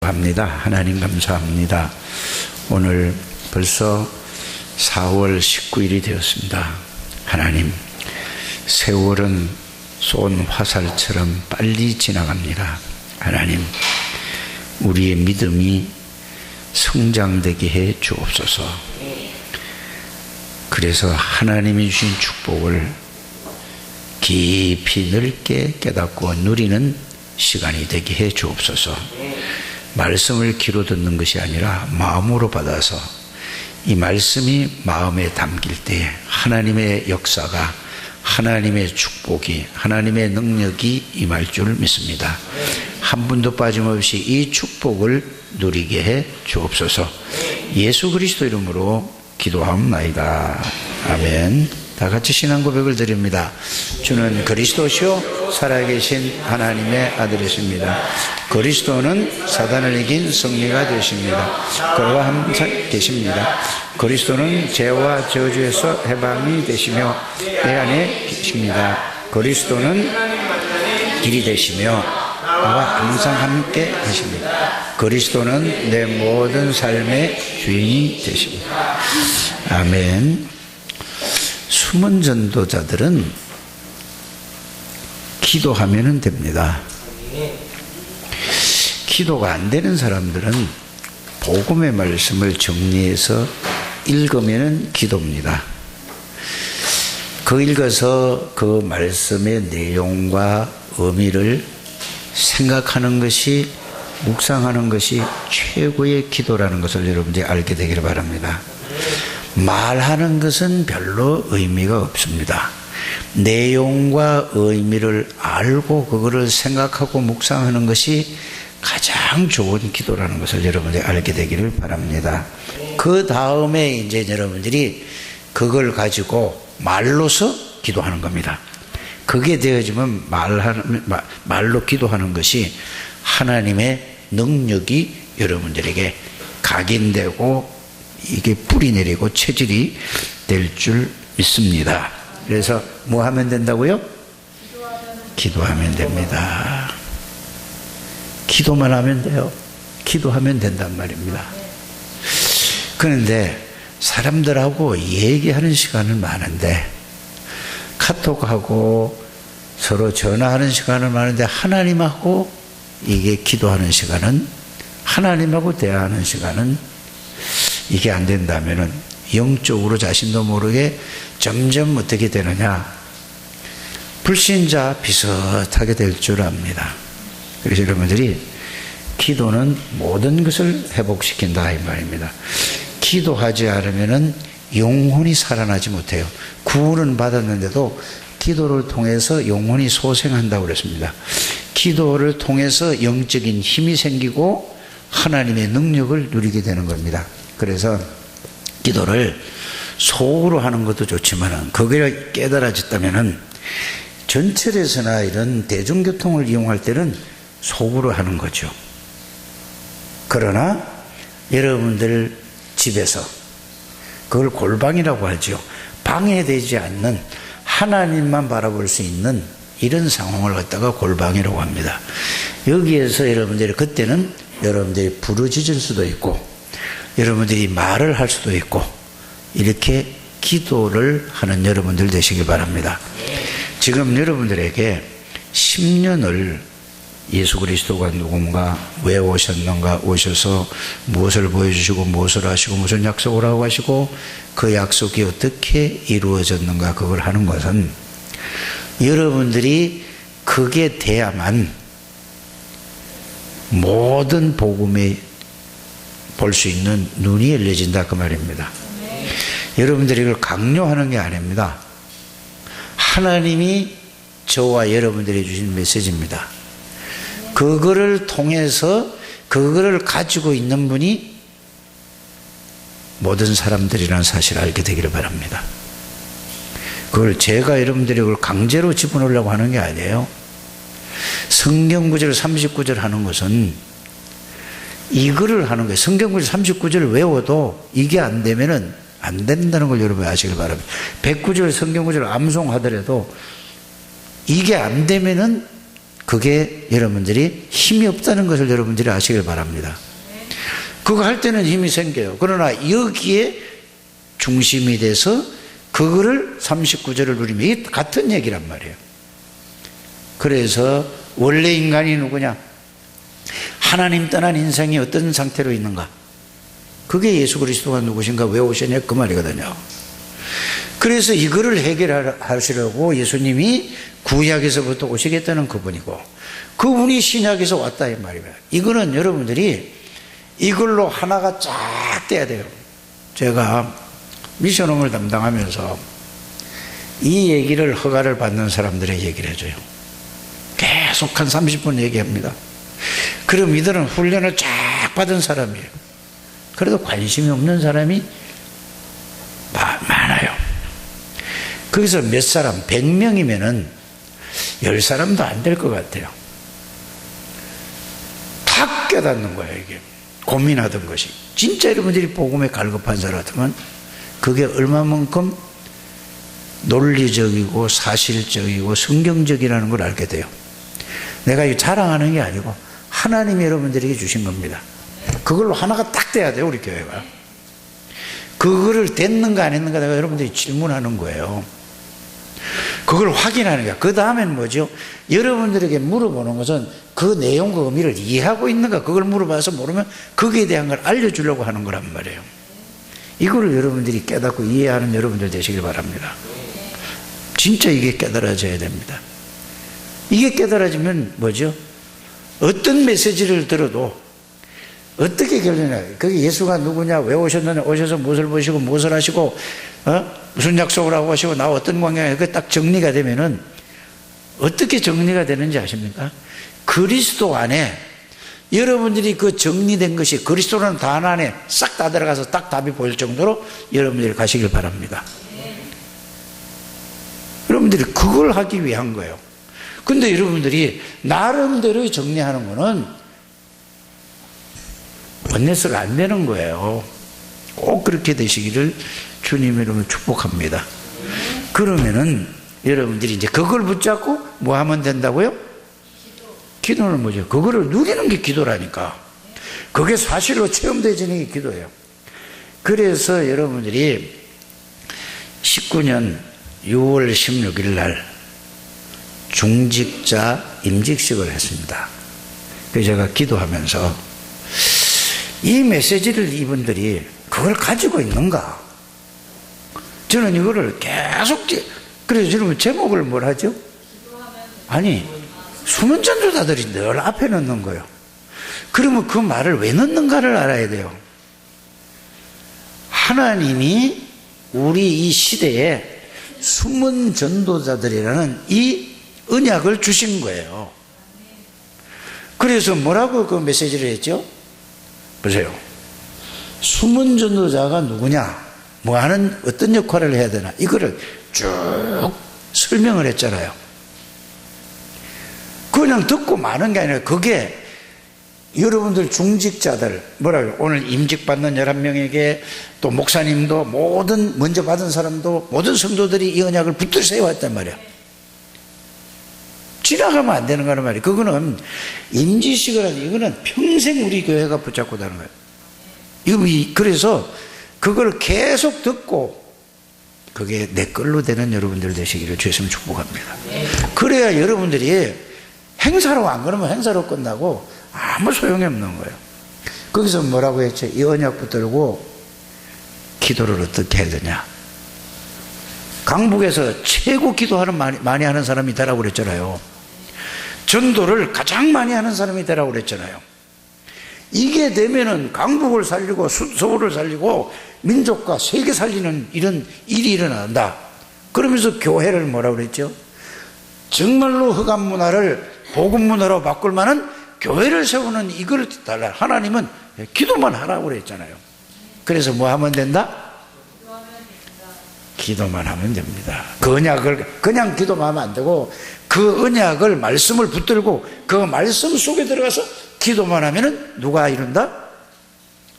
합니다. 하나님 감사합니다. 오늘 벌써 4월 19일이 되었습니다. 하나님, 세월은 쏜 화살처럼 빨리 지나갑니다. 하나님, 우리의 믿음이 성장되게 해 주옵소서. 그래서 하나님이 주신 축복을 깊이 넓게 깨닫고 누리는 시간이 되게 해 주옵소서. 말씀을 귀로 듣는 것이 아니라 마음으로 받아서 이 말씀이 마음에 담길 때 하나님의 역사가, 하나님의 축복이, 하나님의 능력이 임할 줄 믿습니다. 한 분도 빠짐없이 이 축복을 누리게 해 주옵소서. 예수 그리스도 이름으로 기도하옵나이다. 아멘. 다 같이 신앙 고백을 드립니다. 주는 그리스도시요 살아계신 하나님의 아들이십니다. 그리스도는 사단을 이긴 승리가 되십니다. 그와 함께 계십니다. 그리스도는 죄와 저주에서 해방이 되시며 내 안에 계십니다. 그리스도는 길이 되시며 나와 항상 함께 계십니다. 그리스도는 내 모든 삶의 주인이 되십니다. 아멘. 숨은 전도자들은 기도하면 됩니다. 기도가 안 되는 사람들은 복음의 말씀을 정리해서 읽으면 기도입니다. 그 읽어서 그 말씀의 내용과 의미를 생각하는 것이, 묵상하는 것이 최고의 기도라는 것을 여러분들이 알게 되기를 바랍니다. 말하는 것은 별로 의미가 없습니다. 내용과 의미를 알고 그거를 생각하고 묵상하는 것이 가장 좋은 기도라는 것을 여러분들이 알게 되기를 바랍니다. 그 다음에 이제 여러분들이 그걸 가지고 말로서 기도하는 겁니다. 그게 되어지면 말로 기도하는 것이 하나님의 능력이 여러분들에게 각인되고 이게 뿌리 내리고 체질이 될 줄 믿습니다. 그래서 뭐 하면 된다고요? 기도하면 됩니다. 기도만 하면 돼요. 기도하면 된단 말입니다. 그런데 사람들하고 얘기하는 시간은 많은데, 카톡하고 서로 전화하는 시간은 많은데, 하나님하고 이게 기도하는 시간은, 하나님하고 대화하는 시간은 이게 안 된다면은 영적으로 자신도 모르게 점점 어떻게 되느냐, 불신자 비슷하게 될 줄 압니다. 그래서 여러분들이 기도는 모든 것을 회복시킨다 이 말입니다. 기도하지 않으면은 영혼이 살아나지 못해요. 구원은 받았는데도 기도를 통해서 영혼이 소생한다고 그랬습니다. 기도를 통해서 영적인 힘이 생기고 하나님의 능력을 누리게 되는 겁니다. 그래서 기도를 속으로 하는 것도 좋지만 그걸 깨달아졌다면 전철에서나 이런 대중교통을 이용할 때는 속으로 하는 거죠. 그러나 여러분들 집에서, 그걸 골방이라고 하죠. 방해되지 않는, 하나님만 바라볼 수 있는 이런 상황을 갖다가 골방이라고 합니다. 여기에서 여러분들이 그때는 여러분들이 부르짖을 수도 있고 여러분들이 말을 할 수도 있고 이렇게 기도를 하는 여러분들 되시길 바랍니다. 지금 여러분들에게 10년을 예수 그리스도가 누군가, 왜 오셨는가, 오셔서 무엇을 보여주시고 무엇을 하시고 무슨 약속을 하고 하시고 그 약속이 어떻게 이루어졌는가, 그걸 하는 것은 여러분들이 그게 돼야만 모든 복음에 볼 수 있는 눈이 열려진다 그 말입니다. 여러분들이 이걸 강요하는 게 아닙니다. 하나님이 저와 여러분들이 주신 메시지입니다. 그거를 통해서 그거를 가지고 있는 분이 모든 사람들이라는 사실을 알게 되기를 바랍니다. 그걸 제가 여러분들이 그걸 강제로 집어넣으려고 하는 게 아니에요. 성경 구절 39절 하는 것은 이거를 하는 거예요. 성경 구절 39절을 외워도 이게 안 되면은 안 된다는 걸 여러분 아시길 바랍니다. 109절 성경 구절을 암송하더라도 이게 안 되면은 그게 여러분들이 힘이 없다는 것을 여러분들이 아시길 바랍니다. 그거 할 때는 힘이 생겨요. 그러나 여기에 중심이 돼서 그거를 39절을 누리면 이게 같은 얘기란 말이에요. 그래서 원래 인간이 누구냐? 하나님 떠난 인생이 어떤 상태로 있는가? 그게 예수 그리스도가 누구신가 왜 오셨냐 그 말이거든요. 그래서 이거를 해결하시려고 예수님이 구약에서부터 오시겠다는 그분이고, 그분이 신약에서 왔다 이 말입니다. 이거는 여러분들이 이걸로 하나가 쫙 돼야 돼요. 제가 미션홈을 담당하면서 이 얘기를 허가를 받는 사람들의 얘기를 해줘요. 계속 한 30분 얘기합니다. 그럼 이들은 훈련을 쫙 받은 사람이에요. 그래도 관심이 없는 사람이 많아요. 거기서 몇 사람, 100명이면은 10사람도 안 될 것 같아요. 다 깨닫는 거예요, 이게. 고민하던 것이. 진짜 여러분들이 복음에 갈급한 사람 같으면 그게 얼마만큼 논리적이고 사실적이고 성경적이라는 걸 알게 돼요. 내가 이거 자랑하는 게 아니고 하나님이 여러분들에게 주신 겁니다. 그걸로 하나가 딱 돼야 돼요, 우리 교회가. 그거를 됐는가 안 했는가 내가 여러분들이 질문하는 거예요. 그걸 확인하는 거야. 그 다음에는 뭐죠? 여러분들에게 물어보는 것은 그 내용과 의미를 이해하고 있는가, 그걸 물어봐서 모르면 거기에 대한 걸 알려주려고 하는 거란 말이에요. 이거를 여러분들이 깨닫고 이해하는 여러분들 되시길 바랍니다. 진짜 이게 깨달아져야 됩니다. 이게 깨달아지면 뭐죠? 어떤 메시지를 들어도 어떻게 결론이냐? 그게 예수가 누구냐, 왜 오셨느냐, 오셔서 무엇을 보시고 무엇을 하시고 무슨 약속을 하고 하시고 나 어떤 광야에, 그게 딱 정리가 되면은 어떻게 정리가 되는지 아십니까? 그리스도 안에 여러분들이 그 정리된 것이 그리스도라는 단 안에 싹 다 들어가서 딱 답이 보일 정도로 여러분들이 가시길 바랍니다. 여러분들이 그걸 하기 위한 거예요. 근데 여러분들이 나름대로 정리하는 거는 원네스가 안 되는 거예요. 꼭 그렇게 되시기를 주님 이름으로 축복합니다. 그러면은 여러분들이 이제 그걸 붙잡고 뭐 하면 된다고요? 기도는 뭐죠? 그거를 누리는 게 기도라니까. 그게 사실로 체험되지는 게 기도예요. 그래서 여러분들이 19년 6월 16일 날 중직자 임직식을 했습니다. 그래서 제가 기도하면서 이 메시지를 이분들이 그걸 가지고 있는가? 저는 이거를 계속, 그래서 여러분 제목을 뭘 하죠? 아니, 숨은 전도자들이 늘 앞에 넣는 거예요. 그러면 그 말을 왜 넣는가를 알아야 돼요. 하나님이 우리 이 시대에 숨은 전도자들이라는 이 언약을 주신 거예요. 그래서 뭐라고 그 메시지를 했죠? 보세요. 숨은 전도자가 누구냐? 뭐 하는, 어떤 역할을 해야 되나? 이거를 쭉 설명을 했잖아요. 그냥 듣고 마는 게 아니라 그게 여러분들 중직자들, 뭐라고요? 오늘 임직받는 11명에게 또 목사님도 모든 먼저 받은 사람도 모든 성도들이 이 언약을 붙들세워 했단 말이야. 지나가면 안 되는 거란 말이에요. 그거는 임지식을 하는, 이거는 평생 우리 교회가 붙잡고 다는 거예요. 그래서 그걸 계속 듣고 그게 내 걸로 되는 여러분들 되시기를 주였으면 축복합니다. 그래야 여러분들이 행사로 안 그러면 행사로 끝나고 아무 소용이 없는 거예요. 거기서 뭐라고 했죠? 이 언약 붙들고 기도를 어떻게 해야 되냐? 강북에서 최고 기도하는 많이 하는 사람이 되라고 그랬잖아요. 전도를 가장 많이 하는 사람이 되라고 그랬잖아요. 이게 되면은 강북을 살리고 서울을 살리고 민족과 세계 살리는 이런 일이 일어난다. 그러면서 교회를 뭐라고 그랬죠? 정말로 흑암 문화를 복음 문화로 바꿀 만한 교회를 세우는 이걸 달라. 하나님은 기도만 하라고 그랬잖아요. 그래서 뭐 하면 된다? 기도만 하면 됩니다. 그 언약을 그냥 기도만 하면 안 되고 그 언약을 말씀을 붙들고 그 말씀 속에 들어가서 기도만 하면은 누가 이룬다?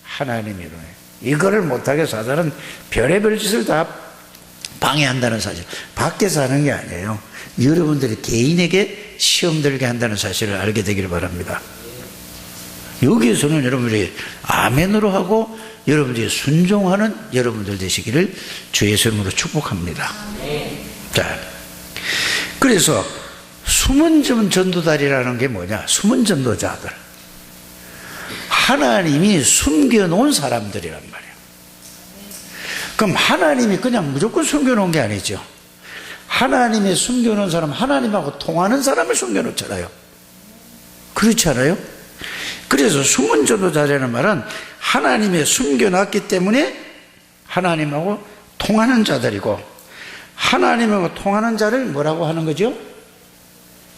하나님이 이루네. 이거를 못하게 사단은 별의별 짓을 다 방해한다는 사실. 밖에서 하는 게 아니에요. 여러분들이 개인에게 시험 들게 한다는 사실을 알게 되기를 바랍니다. 여기에서는 여러분들이 아멘으로 하고 여러분들이 순종하는 여러분들 되시기를 주 예수 이름으로 축복합니다. 자, 그래서 숨은 전도자리라는 게 뭐냐? 숨은 전도자들. 하나님이 숨겨놓은 사람들이란 말이에요. 그럼 하나님이 그냥 무조건 숨겨놓은 게 아니죠. 하나님이 숨겨놓은 사람, 하나님하고 통하는 사람을 숨겨놓잖아요. 그렇지 않아요? 그래서 숨은 전도자라는 말은 하나님이 숨겨놨기 때문에 하나님하고 통하는 자들이고, 하나님하고 통하는 자를 뭐라고 하는 거죠?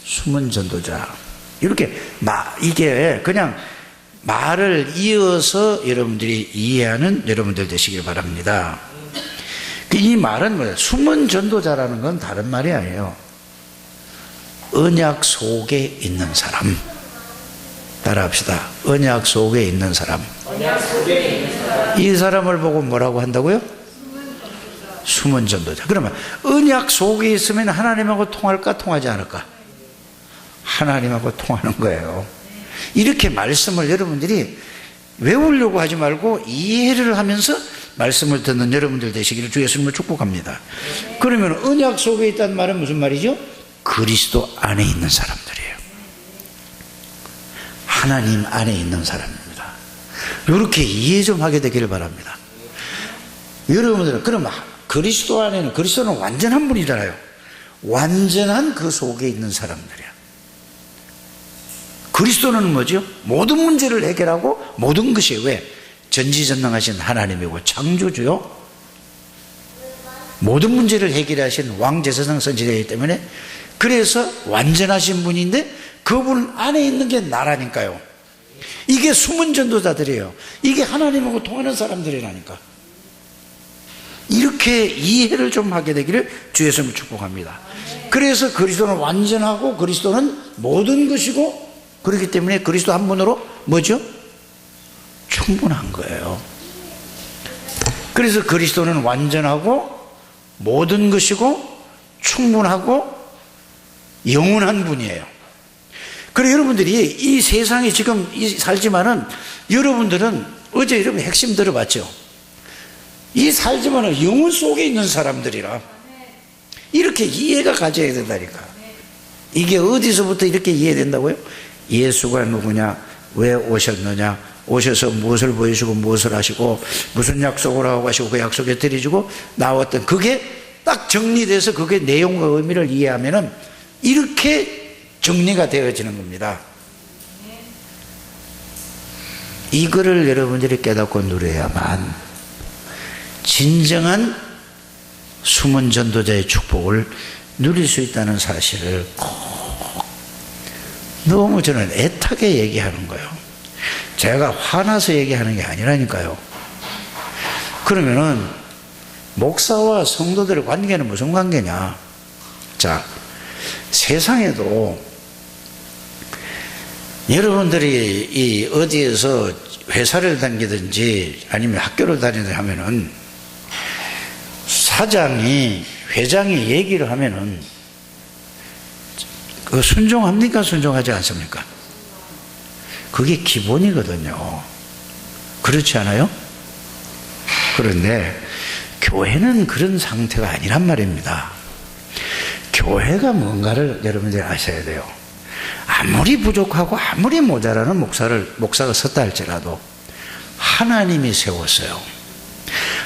숨은 전도자. 이렇게 이게 그냥 말을 이어서 여러분들이 이해하는 여러분들 되시길 바랍니다. 이 말은 뭐예요? 숨은 전도자라는 건 다른 말이 아니에요. 언약 속에 있는 사람. 따라합시다. 언약 속에 있는 사람. 이 사람을 보고 뭐라고 한다고요? 숨은 전도자. 그러면 언약 속에 있으면 하나님하고 통할까 통하지 않을까? 하나님하고 통하는 거예요. 이렇게 말씀을 여러분들이 외우려고 하지 말고 이해를 하면서 말씀을 듣는 여러분들 되시기를 주 예수님을 축복합니다. 그러면 언약 속에 있다는 말은 무슨 말이죠? 그리스도 안에 있는 사람들이에요. 하나님 안에 있는 사람입니다. 이렇게 이해 좀 하게 되기를 바랍니다. 여러분들은 그럼 그리스도 안에는, 그리스도는 완전한 분이잖아요. 완전한 그 속에 있는 사람들이야. 그리스도는 뭐죠? 모든 문제를 해결하고 모든 것이 왜? 전지전능하신 하나님이고 창조주요. 모든 문제를 해결하신 왕제사장 선지자이기 때문에, 그래서 완전하신 분인데 그분 안에 있는 게 나라니까요. 이게 숨은 전도자들이에요. 이게 하나님하고 통하는 사람들이라니까. 이렇게 이해를 좀 하게 되기를 주 예수님을 축복합니다. 그래서 그리스도는 완전하고 그리스도는 모든 것이고, 그렇기 때문에 그리스도 한 분으로 뭐죠? 충분한 거예요. 그래서 그리스도는 완전하고 모든 것이고 충분하고 영원한 분이에요. 그래서 여러분들이 이 세상에 지금 살지만은, 여러분들은 어제 여러분 핵심 들어봤죠? 이 살지만은 영혼 속에 있는 사람들이라 이렇게 이해가 가져야 된다니까. 이게 어디서부터 이렇게 이해된다고요? 예수가 누구냐, 왜 오셨느냐, 오셔서 무엇을 보여주고 무엇을 하시고 무슨 약속을 하고 가시고 그 약속에 드려주고 나왔던, 그게 딱 정리돼서 그게 내용과 의미를 이해하면은 이렇게 정리가 되어지는 겁니다. 이거를 여러분들이 깨닫고 누려야만 진정한 숨은 전도자의 축복을 누릴 수 있다는 사실을 꼭 너무 저는 애타게 얘기하는 거예요. 제가 화나서 얘기하는 게 아니라니까요. 그러면은 목사와 성도들의 관계는 무슨 관계냐? 자, 세상에도 여러분들이 이 어디에서 회사를 다니든지 아니면 학교를 다니든지 하면은 사장이, 회장이 얘기를 하면은 그 순종합니까? 순종하지 않습니까? 그게 기본이거든요. 그렇지 않아요? 그런데 교회는 그런 상태가 아니란 말입니다. 교회가 뭔가를 여러분들이 아셔야 돼요. 아무리 부족하고 아무리 모자라는 목사가 섰다 할지라도 하나님이 세웠어요.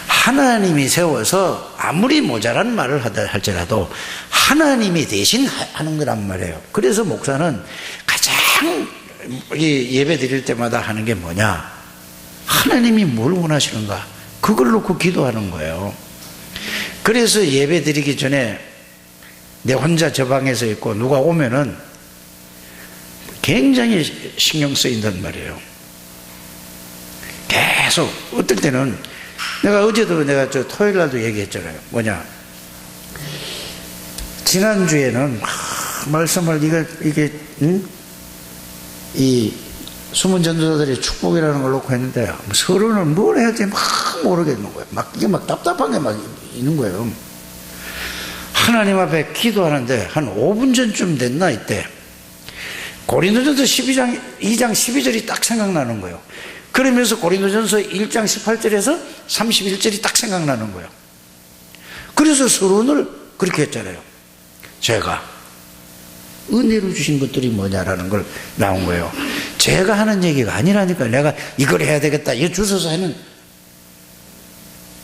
하나님이 세워서 아무리 모자란 말을 할지라도 하나님이 대신 하는 거란 말이에요. 그래서 목사는 가장 예배 드릴 때마다 하는 게 뭐냐? 하나님이 뭘 원하시는가? 그걸 놓고 기도하는 거예요. 그래서 예배 드리기 전에 내 혼자 저 방에서 있고 누가 오면은 굉장히 신경 쓰인단 말이에요. 계속 어떨 때는 내가 어제도 내가 저 토요일 날도 얘기했잖아요. 뭐냐? 지난주에는 말씀을 이게 이 숨은 전도자들의 축복이라는 걸 놓고 했는데 서로는 뭘 해야 될지 막 모르겠는 거예요. 이게 막 답답한 게 막 있는 거예요. 하나님 앞에 기도하는데 한 5분 전쯤 됐나 이때 고린도전서 2장 12절이 딱 생각나는 거예요. 그러면서 고린도전서 1장 18절에서 31절이 딱 생각나는 거예요. 그래서 서론을 그렇게 했잖아요. 제가 은혜로 주신 것들이 뭐냐라는 걸 나온 거예요. 제가 하는 얘기가 아니라니까. 내가 이걸 해야 되겠다 이거 주셔서 하는.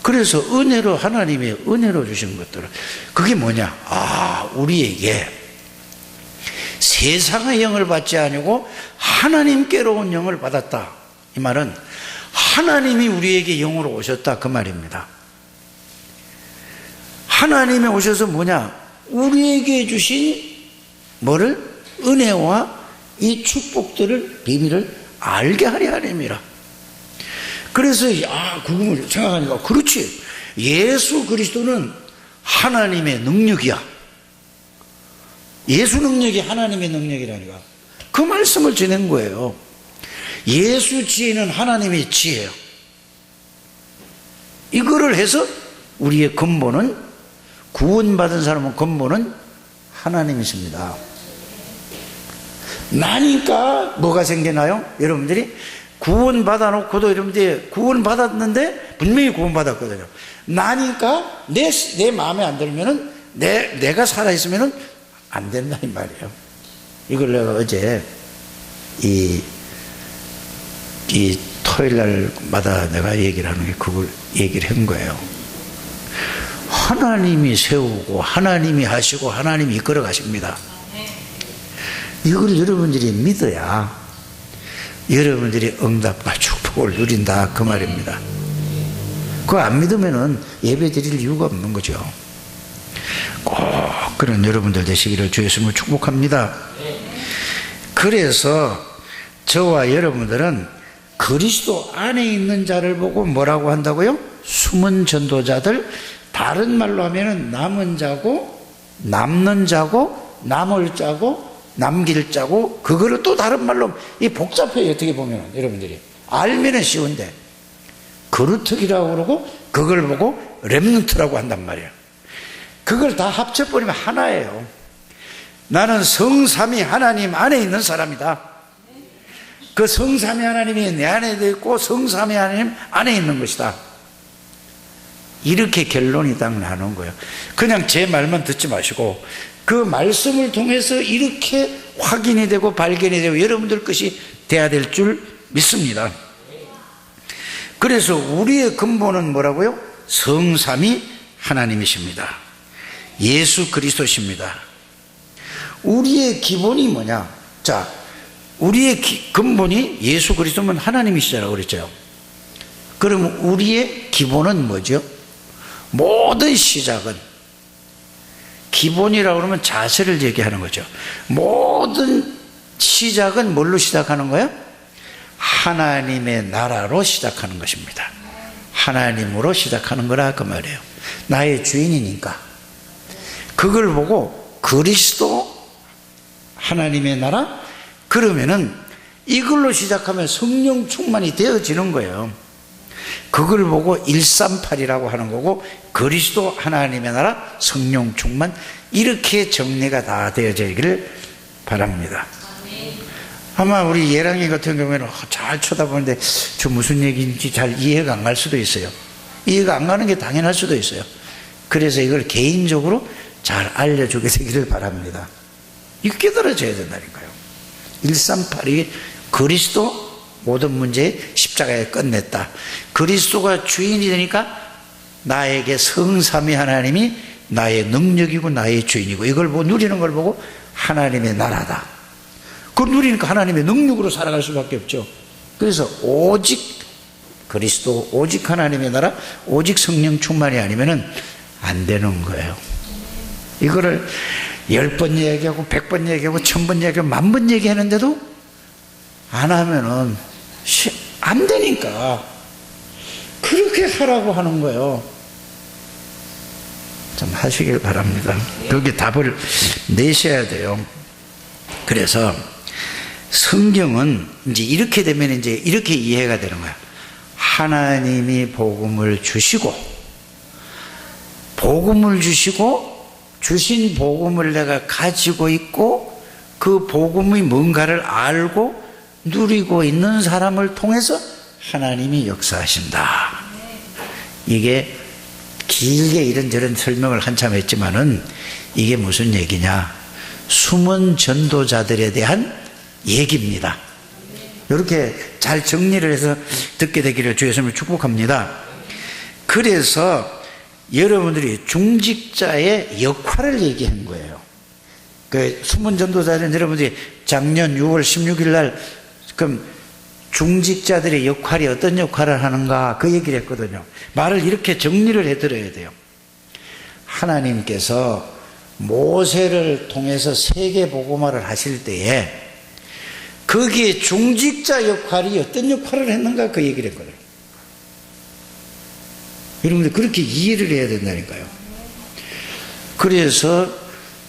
그래서 은혜로, 하나님이 은혜로 주신 것들을, 그게 뭐냐, 우리에게 세상의 영을 받지 아니고 하나님께로 온 영을 받았다. 이 말은 하나님이 우리에게 영으로 오셨다 그 말입니다. 하나님이 오셔서 뭐냐, 우리에게 주신 뭐를? 은혜와 이 축복들을, 비밀을 알게 하려 하심이라. 그래서 그걸 생각하니까 그렇지, 예수 그리스도는 하나님의 능력이야. 예수 능력이 하나님의 능력이라니까. 그 말씀을 지낸 거예요. 예수 지혜는 하나님의 지혜예요. 이거를 해서 우리의 근본은, 구원받은 사람은 근본은 하나님이십니다. 나니까 뭐가 생기나요? 여러분들이 구원받아놓고도, 여러분들이 구원받았는데 분명히 구원받았거든요. 나니까 내 마음에 안 들면은, 내가 살아있으면은 안 된다 이 말이에요. 이걸 내가 어제 이 토요일 날마다 내가 얘기를 하는 게 그걸 얘기를 한 거예요. 하나님이 세우고 하나님이 하시고 하나님이 이끌어 가십니다. 이걸 여러분들이 믿어야 여러분들이 응답과 축복을 누린다 그 말입니다. 그거 안 믿으면은 예배 드릴 이유가 없는 거죠. 꼭 그런 여러분들 되시기를 주 예수님을 축복합니다. 그래서 저와 여러분들은 그리스도 안에 있는 자를 보고 뭐라고 한다고요? 숨은 전도자들, 다른 말로 하면은 남은 자고, 남는 자고, 남을 자고, 남길 자고, 그거를 또 다른 말로, 이 복잡해요. 어떻게 보면 여러분들이 알면은 쉬운데, 그루터기라고 그러고 그걸 보고 렘넌트라고 한단 말이에요. 그걸 다 합쳐버리면 하나예요. 나는 성삼위 하나님 안에 있는 사람이다. 그 성삼위 하나님이 내 안에 있고 성삼위 하나님 안에 있는 것이다. 이렇게 결론이 딱 나는 거예요. 그냥 제 말만 듣지 마시고 그 말씀을 통해서 이렇게 확인이 되고 발견이 되고 여러분들 것이 돼야 될 줄 믿습니다. 그래서 우리의 근본은 뭐라고요? 성삼위 하나님이십니다. 예수 그리스도십니다. 우리의 기본이 뭐냐? 자, 우리의 근본이 예수 그리스도면 하나님이시잖아요. 그랬죠. 그러면 우리의 기본은 뭐죠? 모든 시작은, 기본이라고 그러면 자세를 얘기하는 거죠. 모든 시작은 뭘로 시작하는 거예요? 하나님의 나라로 시작하는 것입니다. 하나님으로 시작하는 거라 그 말이에요. 나의 주인이니까. 그걸 보고 그리스도 하나님의 나라, 그러면은 이걸로 시작하면 성령 충만이 되어지는 거예요. 그걸 보고 138이라고 하는 거고, 그리스도 하나님의 나라, 성령 충만, 이렇게 정리가 다 되어지기를 바랍니다. 아마 우리 예랑이 같은 경우에는 잘 쳐다보는데 저 무슨 얘기인지 잘 이해가 안 갈 수도 있어요. 이해가 안 가는 게 당연할 수도 있어요. 그래서 이걸 개인적으로 잘 알려주게 되기를 바랍니다. 이거 깨달아져야 된다니까요. 138이 그리스도 모든 문제에 십자가에 끝냈다. 그리스도가 주인이 되니까 나에게 성삼위 하나님이 나의 능력이고 나의 주인이고, 이걸 누리는 걸 보고 하나님의 나라다. 그걸 누리니까 하나님의 능력으로 살아갈 수밖에 없죠. 그래서 오직 그리스도, 오직 하나님의 나라, 오직 성령 충만이 아니면은 안 되는 거예요. 이거를 10번 얘기하고 100번 얘기하고 1000번 얘기하고 10,000번 얘기하는데도 안 하면은 안 되니까 그렇게 하라고 하는 거예요. 좀 하시길 바랍니다. 거기에 답을 내셔야 돼요. 그래서 성경은 이제 이렇게 되면 이제 이렇게 이해가 되는 거야. 하나님이 복음을 주시고 주신 복음을 내가 가지고 있고 그 복음이 뭔가를 알고 누리고 있는 사람을 통해서 하나님이 역사하신다. 이게 길게 이런저런 설명을 한참 했지만은 이게 무슨 얘기냐? 숨은 전도자들에 대한 얘기입니다. 이렇게 잘 정리를 해서 듣게 되기를 주 예수님을 축복합니다. 그래서 여러분들이 중직자의 역할을 얘기한 거예요. 그 숨은 전도자는 여러분들이 작년 6월 16일 날 그럼 중직자들의 역할이 어떤 역할을 하는가 그 얘기를 했거든요. 말을 이렇게 정리를 해드려야 돼요. 하나님께서 모세를 통해서 세계복음화를 하실 때에 거기에 중직자 역할이 어떤 역할을 했는가 그 얘기를 했거든요. 여러분들 그렇게 이해를 해야 된다니까요. 그래서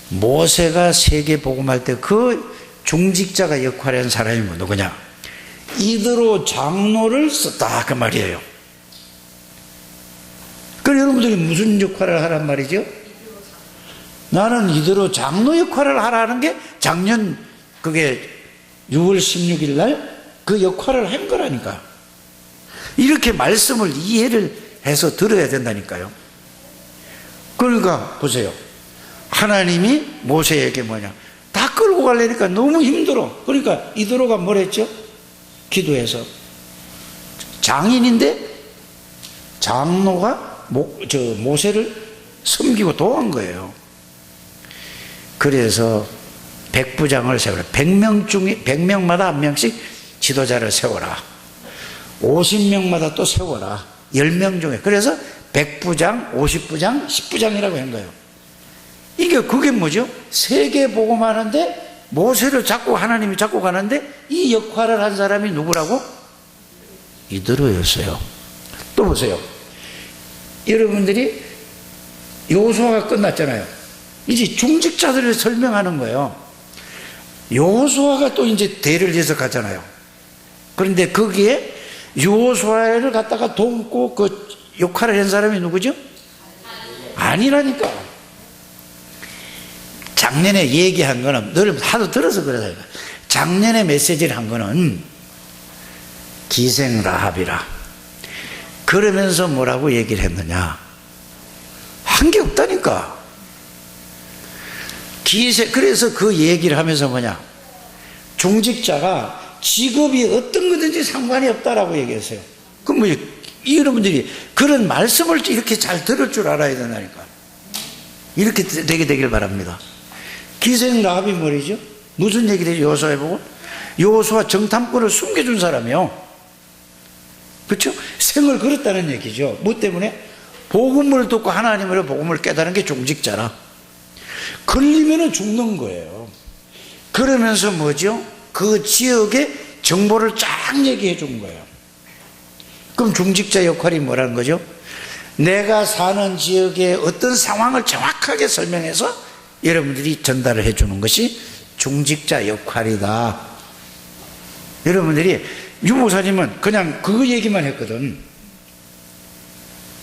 모세가 세계복음할 때 그 중직자가 역할을 한 사람이 누구냐? 이드로 장로를 썼다 그 말이에요. 그럼 여러분들이 무슨 역할을 하란 말이죠? 나는 이드로 장로 역할을 하라는 게 작년 그게 6월 16일 날 그 역할을 한 거라니까. 이렇게 말씀을 이해를 해서 들어야 된다니까요. 그러니까 보세요. 하나님이 모세에게 뭐냐? 다 끌고 가려니까 너무 힘들어. 그러니까 이드로가 뭘 했죠? 기도해서 장인인데 장로가 모세를 섬기고 도한 거예요. 그래서 백부장을 세워라. 100명마다 한 명씩 지도자를 세워라. 50명마다 또 세워라. 10명 중에. 그래서 100부장, 50부장, 10부장이라고 한 거예요. 그게 뭐죠? 세계복음하는데 모세를 잡고 하나님이 잡고 가는데 이 역할을 한 사람이 누구라고? 이드로였어요. 또 보세요. 여러분들이 여호수아가 끝났잖아요. 이제 중직자들을 설명하는 거예요. 여호수아가 또 이제 대를 이어서 가잖아요. 그런데 거기에 여호수아를 갖다가 돕고 그 역할을 한 사람이 누구죠? 아니라니까. 작년에 얘기한 거는 늘 하도 들어서 그러다. 작년에 메시지를 한 거는 기생 라합이라. 그러면서 뭐라고 얘기를 했느냐? 한 게 없다니까. 그래서 그 얘기를 하면서 뭐냐? 중직자가 직업이 어떤 거든지 상관이 없다라고 얘기했어요. 그럼 뭐 여러분들이 그런 말씀을 이렇게 잘 들을 줄 알아야 된다니까. 이렇게 되게 되길 바랍니다. 기생 라합이 뭐죠? 무슨 얘기를 해요? 여호수아에 보고 여호수아 정탐꾼을 숨겨준 사람이요. 그렇죠? 생을 걸었다는 얘기죠. 뭐 때문에? 복음을 듣고 하나님으로 복음을 깨달은 게 중직자라. 걸리면은 죽는 거예요. 그러면서 뭐죠? 그 지역의 정보를 쫙 얘기해 준 거예요. 그럼 중직자 역할이 뭐라는 거죠? 내가 사는 지역의 어떤 상황을 정확하게 설명해서 여러분들이 전달을 해 주는 것이 중직자 역할이다. 여러분들이 유목사님은 그냥 그 얘기만 했거든.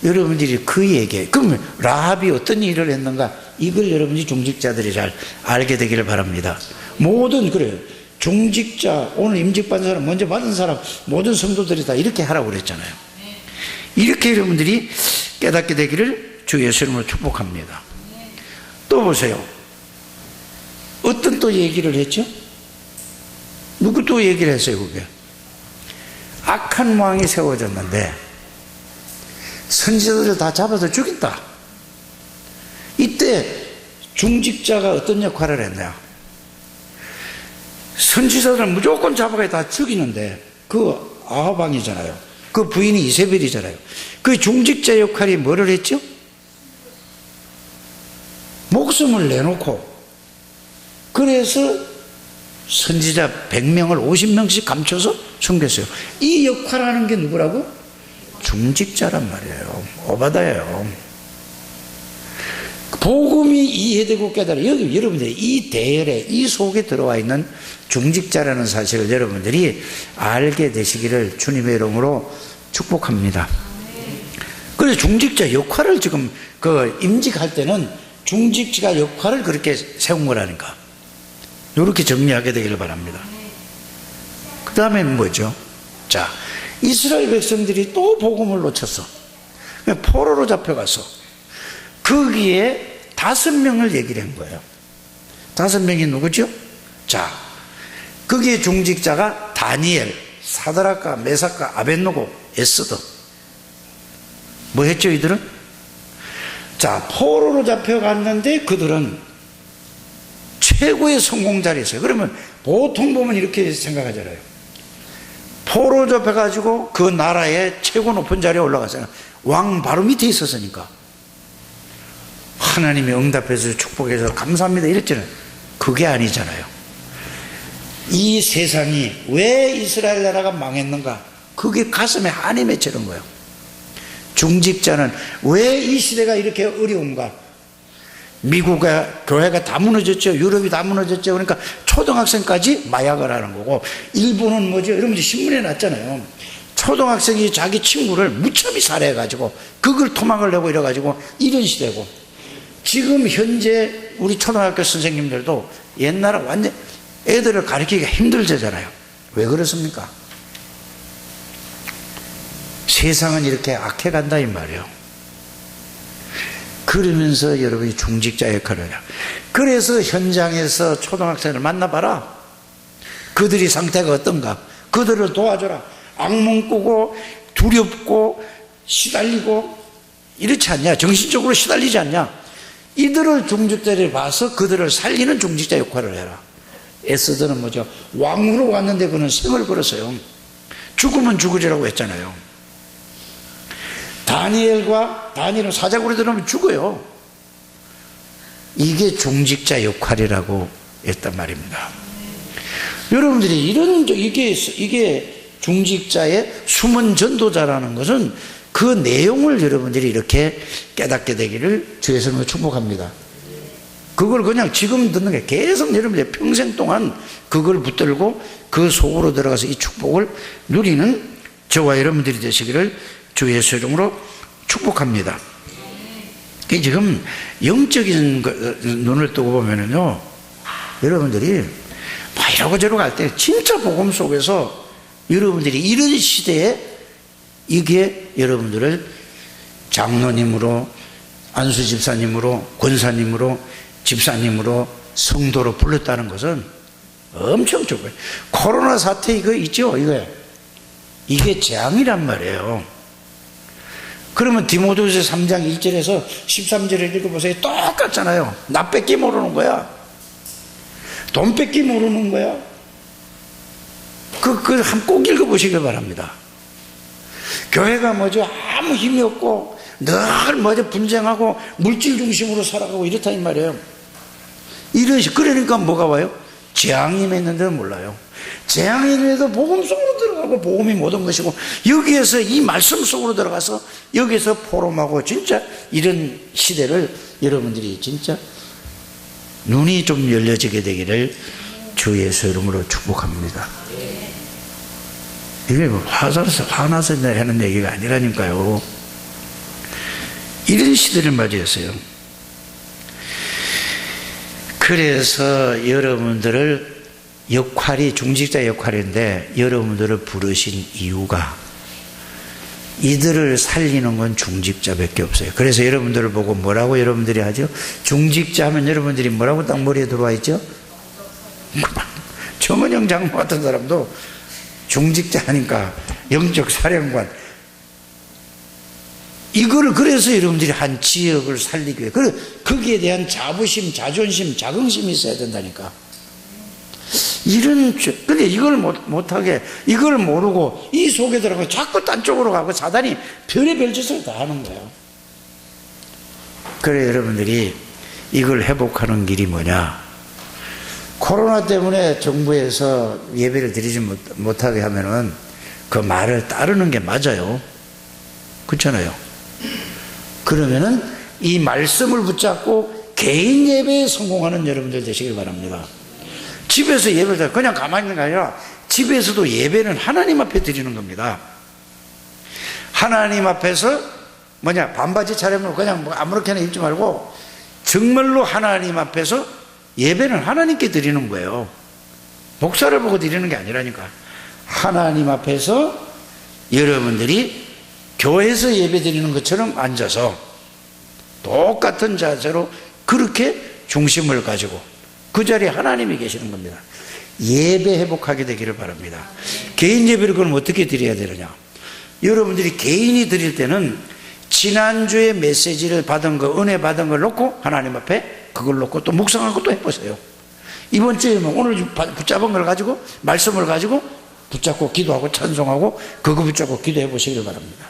여러분들이 그 얘기, 그럼 라합이 어떤 일을 했는가? 이걸 여러분이 중직자들이 잘 알게 되기를 바랍니다. 모든 그래요. 중직자, 오늘 임직받은 사람, 먼저 받은 사람, 모든 성도들이 다 이렇게 하라고 그랬잖아요. 이렇게 여러분들이 깨닫게 되기를 주 예수 이름으로 축복합니다. 또 보세요. 어떤 또 얘기를 했죠? 누구 또 얘기를 했어요, 그게? 악한 왕이 세워졌는데 선지자들을 다 잡아서 죽인다. 이때 중직자가 어떤 역할을 했냐? 선지자들을 무조건 잡아가 다 죽이는데 그 아합 왕이잖아요. 그 부인이 이세벨이잖아요. 그 중직자 역할이 뭐를 했죠? 목숨을 내놓고 그래서 선지자 100명을 50명씩 감춰서 숨겼어요. 이 역할을 하는 게 누구라고? 중직자란 말이에요. 오바다예요. 복음이 이해되고 깨달아. 여기 여러분들이 이 대열에 이 속에 들어와 있는 중직자라는 사실을 여러분들이 알게 되시기를 주님의 이름으로 축복합니다. 그래서 중직자 역할을 지금 그 임직할 때는 중직자 역할을 그렇게 세운 거라니까. 이렇게 정리하게 되기를 바랍니다. 그 다음에 뭐죠? 자, 이스라엘 백성들이 또 복음을 놓쳤어. 포로로 잡혀가서 거기에 5명을 얘기를 한 거예요. 5명이 누구죠? 자, 거기에 중직자가 다니엘, 사드락과 메삭과 아벳느고, 에스더. 뭐 했죠, 이들은? 자, 포로로 잡혀갔는데 그들은 최고의 성공자리에 있어요. 그러면 보통 보면 이렇게 생각하잖아요. 포로 잡혀가지고 그 나라의 최고 높은 자리에 올라갔어요. 왕 바로 밑에 있었으니까. 하나님이 응답해서 축복해서 감사합니다 이랬잖아요. 그게 아니잖아요. 이 세상이 왜 이스라엘 나라가 망했는가? 그게 가슴에 한이 맺히는 거예요. 중직자는 왜 이 시대가 이렇게 어려운가? 미국의 교회가 다 무너졌죠. 유럽이 다 무너졌죠. 그러니까 초등학생까지 마약을 하는 거고, 일본은 뭐죠? 여러분들 신문에 났잖아요. 초등학생이 자기 친구를 무참히 살해해가지고 그걸 토막을 내고 이래가지고 이런 시대고, 지금 현재 우리 초등학교 선생님들도 옛날에 완전 애들을 가르치기가 힘들잖아요. 왜 그렇습니까? 세상은 이렇게 악해간다 이 말이에요. 그러면서 여러분이 중직자 역할을 해요. 그래서 현장에서 초등학생을 만나봐라. 그들이 상태가 어떤가? 그들을 도와줘라. 악몽 꾸고 두렵고 시달리고 이렇지 않냐? 정신적으로 시달리지 않냐? 이들을 중직자를 봐서 그들을 살리는 중직자 역할을 해라. 에스더는 뭐죠? 왕으로 왔는데 그는 생을 걸었어요. 죽으면 죽으리라고 했잖아요. 다니엘은 사자굴에 들어오면 죽어요. 이게 중직자 역할이라고 했단 말입니다. 여러분들이 이게 중직자의 숨은 전도자라는 것은 그 내용을 여러분들이 이렇게 깨닫게 되기를 주의 이름으로 축복합니다. 그걸 그냥 지금 듣는 게 계속 여러분들이 평생 동안 그걸 붙들고 그 속으로 들어가서 이 축복을 누리는 저와 여러분들이 되시기를 주 예수 이름으로 축복합니다. 지금 영적인 눈을 뜨고 보면은요, 여러분들이 막 이러고 저러고 할 때 진짜 복음 속에서 여러분들이 이런 시대에 이게 여러분들을 장로님으로, 안수 집사님으로, 권사님으로, 집사님으로, 성도로 불렀다는 것은 엄청 좋고요. 코로나 사태 이거 있죠? 이게 재앙이란 말이에요. 그러면 디모데후서 3장 1절에서 13절을 읽어보세요. 똑같잖아요. 나 뺏기 모르는 거야. 돈 뺏기 모르는 거야. 꼭 읽어보시길 바랍니다. 교회가 뭐죠? 아무 힘이 없고 늘 뭐죠? 분쟁하고 물질 중심으로 살아가고 이렇다 이 말이에요. 그러니까 뭐가 와요? 재앙이 맺는데도 몰라요. 재앙이 그래도 복음 속으로 들어가고 복음이 모든 것이고, 여기에서 이 말씀 속으로 들어가서 여기서 포럼하고 진짜 이런 시대를 여러분들이 진짜 눈이 좀 열려지게 되기를 주 예수 이름으로 축복합니다. 이게 뭐 화나서 하는 얘기가 아니라니까요. 이런 시대를 맞이했어요. 그래서 여러분들을 역할이 중직자 역할인데 여러분들을 부르신 이유가 이들을 살리는 건 중직자밖에 없어요. 그래서 여러분들을 보고 뭐라고 여러분들이 하죠? 중직자 하면 여러분들이 뭐라고 딱 머리에 들어와 있죠? 정은영 장모 같은 사람도 중직자 하니까 영적 사령관, 이거를 그래서 여러분들이 한 지역을 살리기 위해 거기에 대한 자부심, 자존심, 자긍심이 있어야 된다니까. 근데 이걸 못하게, 이걸 모르고 이 속에 들어가서 자꾸 딴 쪽으로 가고 사단이 별의별 짓을 다 하는 거예요. 그래 여러분들이 이걸 회복하는 길이 뭐냐? 코로나 때문에 정부에서 예배를 드리지 못하게 하면은 그 말을 따르는 게 맞아요. 그렇잖아요. 그러면은 이 말씀을 붙잡고 개인 예배에 성공하는 여러분들 되시길 바랍니다. 집에서 예배를 그냥 가만히 있는 게 아니라 집에서도 예배는 하나님 앞에 드리는 겁니다. 하나님 앞에서 반바지 차림으로 그냥 아무렇게나 입지 말고 정말로 하나님 앞에서 예배는 하나님께 드리는 거예요. 목사를 보고 드리는 게 아니라니까. 하나님 앞에서 여러분들이 교회에서 예배 드리는 것처럼 앉아서 똑같은 자세로 그렇게 중심을 가지고 그 자리에 하나님이 계시는 겁니다. 예배 회복하게 되기를 바랍니다. 개인 예배를 그럼 어떻게 드려야 되느냐? 여러분들이 개인이 드릴 때는 지난주에 메시지를 받은 거, 은혜 받은 걸 놓고 하나님 앞에 그걸 놓고 또 묵상하고 또 해보세요. 이번 주에는 오늘 붙잡은 걸 가지고 말씀을 가지고 붙잡고 기도하고 찬송하고 그거 붙잡고 기도해 보시길 바랍니다.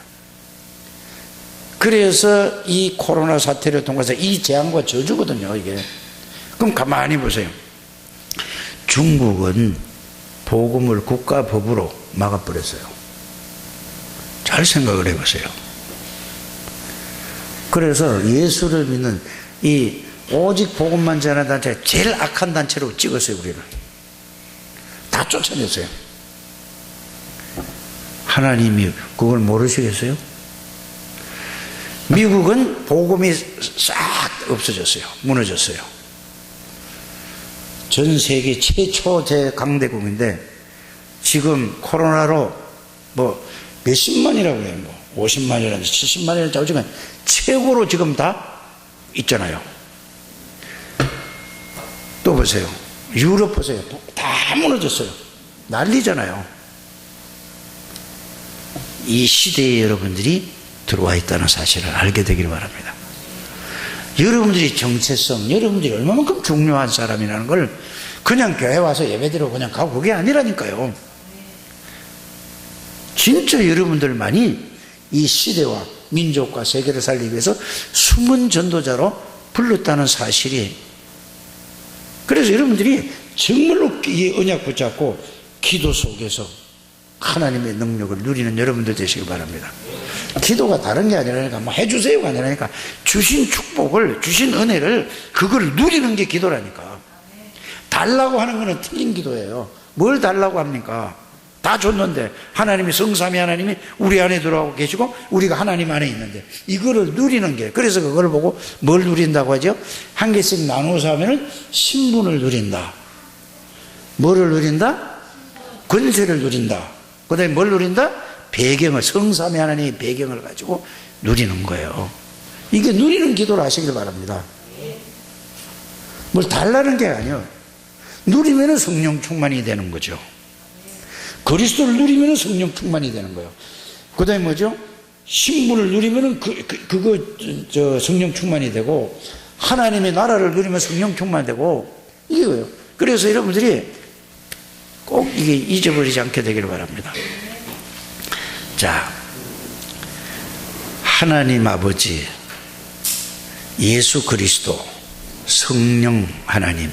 그래서 이 코로나 사태를 통해서 이 재앙과 저주거든요, 이게. 그럼 가만히 보세요. 중국은 복음을 국가법으로 막아버렸어요. 잘 생각을 해보세요. 그래서 예수를 믿는 이 오직 복음만 전하는 단체가 제일 악한 단체로 찍었어요, 우리를. 다 쫓아냈어요. 하나님이 그걸 모르시겠어요? 미국은 복음이 싹 없어졌어요. 무너졌어요. 전 세계 최초 대강대국인데 지금 코로나로 뭐 몇십만이라고 해요. 뭐 50만이라든지 70만이라든지 오지만 최고로 지금 다 있잖아요. 또 보세요. 유럽 보세요. 다 무너졌어요. 난리잖아요. 이 시대에 여러분들이 들어와 있다는 사실을 알게 되기를 바랍니다. 여러분들이 정체성, 여러분들이 얼마만큼 중요한 사람이라는 걸 그냥 교회 와서 예배드리고 그냥 가고 그게 아니라니까요. 진짜 여러분들만이 이 시대와 민족과 세계를 살리기 위해서 숨은 전도자로 불렀다는 사실이, 그래서 여러분들이 정말로 이 언약 붙잡고 기도 속에서 하나님의 능력을 누리는 여러분들 되시길 바랍니다. 기도가 다른 게 아니라니까 뭐 해주세요가 아니라니까 주신 축복을, 주신 은혜를 그걸 누리는 게 기도라니까. 달라고 하는 거는 틀린 기도예요. 뭘 달라고 합니까? 다 줬는데 하나님이 성삼위 하나님이 우리 안에 들어가고 계시고 우리가 하나님 안에 있는데 이거를 누리는 게, 그래서 그걸 보고 뭘 누린다고 하죠? 한 개씩 나누어서 하면은 신분을 누린다. 뭐를 누린다? 권세를 누린다. 그 다음에 뭘 누린다? 배경을, 성삼위 하나님의 배경을 가지고 누리는 거예요. 이게 누리는 기도를 하시길 바랍니다. 뭘 달라는 게 아니에요. 누리면 성령 충만이 되는 거죠. 그리스도를 누리면 성령 충만이 되는 거예요. 그 다음에 뭐죠? 신분을 누리면 성령 충만이 되고, 하나님의 나라를 누리면 성령 충만이 되고, 이거예요. 그래서 여러분들이 꼭 이게 잊어버리지 않게 되기를 바랍니다. 자, 하나님 아버지, 예수 그리스도, 성령 하나님,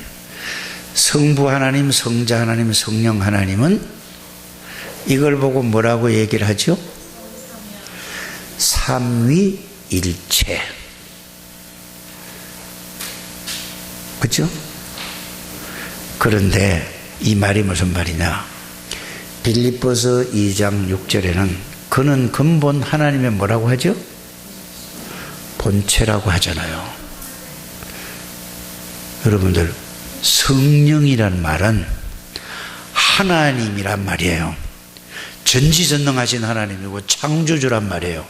성부 하나님, 성자 하나님, 성령 하나님은 이걸 보고 뭐라고 얘기를 하죠? 삼위일체. 그렇죠? 그런데 이 말이 무슨 말이냐? 빌립보서 2장 6절에는 그는 근본 하나님의 뭐라고 하죠? 본체라고 하잖아요. 여러분들, 성령이란 말은 하나님이란 말이에요. 전지전능하신 하나님이고 창조주란 말이에요.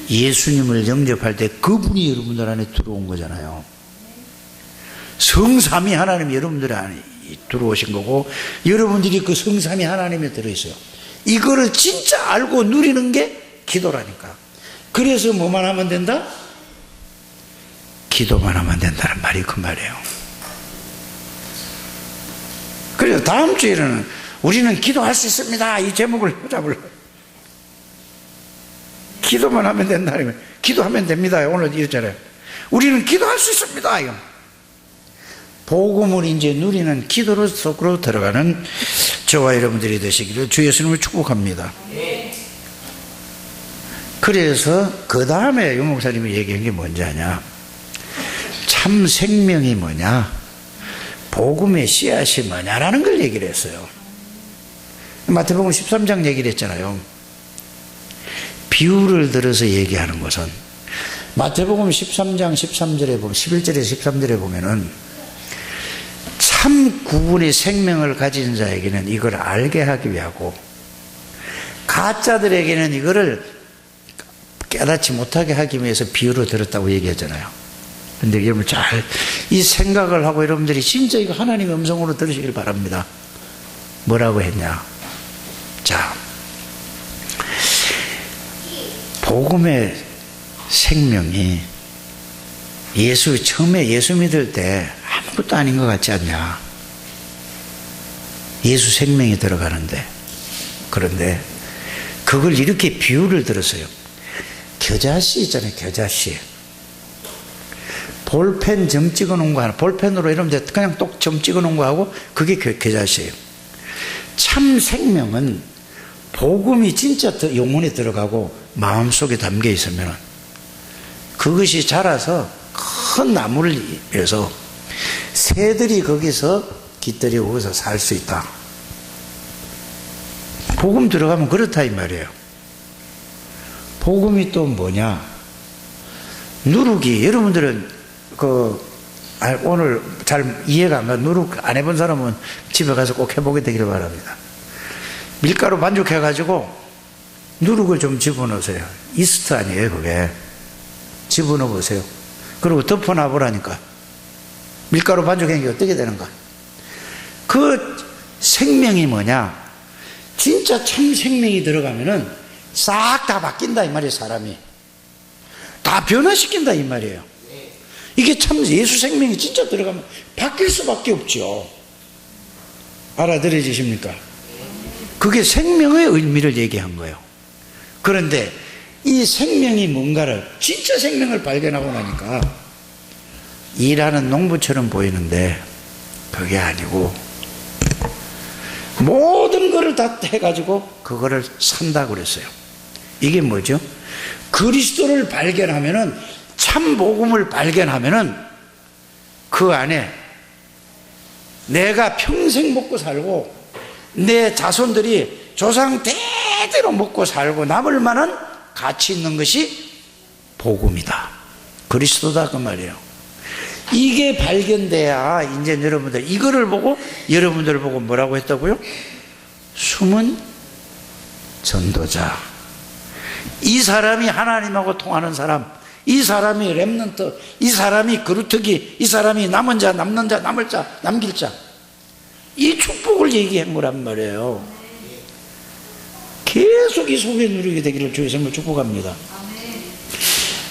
예수님을 영접할 때 그분이 여러분들 안에 들어온 거잖아요. 성삼위 하나님이 여러분들 안에 들어오신 거고, 여러분들이 그 성삼위 하나님에 들어있어요. 이거를 진짜 알고 누리는 게 기도라니까. 그래서 뭐만 하면 된다? 기도만 하면 된다는 말이 그 말이에요. 그래서 다음 주에는 우리는 기도할 수 있습니다, 이 제목을 잡으려고. 기도만 하면 된다. 기도하면 됩니다. 오늘 이랬잖아요. 우리는 기도할 수 있습니다. 이거. 복음을 이제 누리는 기도로 속으로 들어가는 저와 여러분들이 되시기를 주 예수님을 축복합니다. 그래서 그 다음에 유 목사님이 얘기한 게 뭔지 아냐? 참 생명이 뭐냐? 복음의 씨앗이 뭐냐라는 걸 얘기를 했어요. 마태복음 13장 얘기를 했잖아요. 비유를 들어서 얘기하는 것은 마태복음 13장 13절에 보면 11절에서 13절에 보면은 참 구분의 생명을 가진 자에게는 이걸 알게 하기 위하고 가짜들에게는 이거를 깨닫지 못하게 하기 위해서 비유로 들었다고 얘기하잖아요. 근데 여러분 잘 이 생각을 하고 여러분들이 진짜 이거 하나님의 음성으로 들으시길 바랍니다. 뭐라고 했냐? 자, 복음의 생명이 처음에 예수 믿을 때 아무것도 아닌 것 같지 않냐? 예수 생명이 들어가는데. 그런데 그걸 이렇게 비유를 들었어요. 겨자씨 있잖아요, 겨자씨. 볼펜 점 찍어 놓은 거 하나, 볼펜으로 여러분들 그냥 똑 점 찍어 놓은 거 하고 그게 겨자씨예요. 참 생명은 복음이 진짜 영혼에 들어가고 마음속에 담겨 있으면 그것이 자라서 큰 나무를 이어서 새들이 거기서 깃들이 거기서 살 수 있다. 복음 들어가면 그렇다 이 말이에요. 복음이 또 뭐냐? 누룩이, 여러분들은 오늘 잘 이해가 안 가. 누룩 안 해본 사람은 집에 가서 꼭 해보게 되기를 바랍니다. 밀가루 반죽해가지고 누룩을 좀 집어넣으세요. 이스트 아니에요, 그게. 집어넣어 보세요. 그리고 덮어놔 보라니까. 밀가루 반죽한 게 어떻게 되는가? 그 생명이 뭐냐? 진짜 참 생명이 들어가면은 싹 다 바뀐다 이 말이에요. 사람이 다 변화시킨다 이 말이에요. 이게 참 예수 생명이 진짜 들어가면 바뀔 수밖에 없죠. 알아들으십니까? 그게 생명의 의미를 얘기한 거예요. 그런데 이 생명이 뭔가를, 진짜 생명을 발견하고 나니까 일하는 농부처럼 보이는데 그게 아니고 모든 거를 다 해가지고 그거를 산다고 그랬어요. 이게 뭐죠? 그리스도를 발견하면은, 참 복음을 발견하면은 그 안에 내가 평생 먹고 살고 내 자손들이 조상 대대로 먹고 살고 남을 만한 가치 있는 것이 복음이다, 그리스도다 그 말이에요. 이게 발견돼야 이제 여러분들 이거를 보고 여러분들을 보고 뭐라고 했다고요? 숨은 전도자. 이 사람이 하나님하고 통하는 사람, 이 사람이 렘넌트, 이 사람이 그루터기, 이 사람이 남은 자, 남는 자, 남을 자, 남길 자, 이 축복을 얘기한 거란 말이에요. 계속 이 속에 누리게 되기를 주의 이름으로 축복합니다.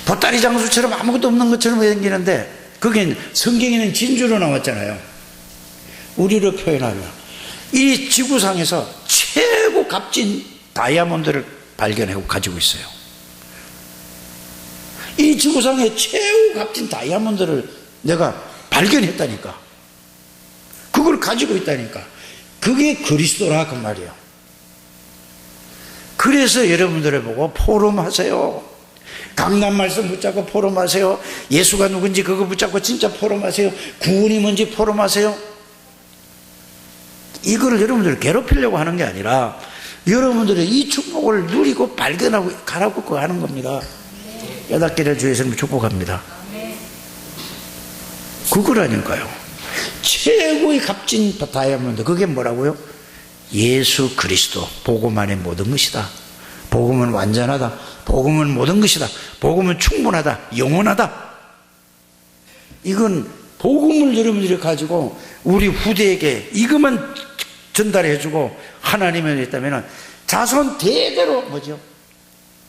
보따리 장수처럼 아무것도 없는 것처럼 생기는데 그게 성경에는 진주로 나왔잖아요. 우리로 표현하면 이 지구상에서 최고 값진 다이아몬드를 발견하고 가지고 있어요. 이 지구상의 최고 값진 다이아몬드를 내가 발견했다니까. 그걸 가지고 있다니까. 그게 그리스도라 그 말이에요. 그래서 여러분들을 보고 포럼하세요. 강남 말씀 붙잡고 포럼하세요. 예수가 누군지 그거 붙잡고 진짜 포럼하세요. 구원이 뭔지 포럼하세요. 이거를 여러분들 괴롭히려고 하는 게 아니라 여러분들의 이 축복을 누리고 발견하고 가라고 그거 하는 겁니다. 깨닫기를 주의 이름으로 축복합니다. 그거라니까요. 최고의 값진 다이아몬드, 그게 뭐라고요? 예수 그리스도, 복음 안에 모든 것이다. 복음은 완전하다. 복음은 모든 것이다. 복음은 충분하다. 영원하다. 이건 복음을 여러분들이 가지고 우리 후대에게 이것만 전달해주고 하나님을 했다면 자손 대대로 뭐죠?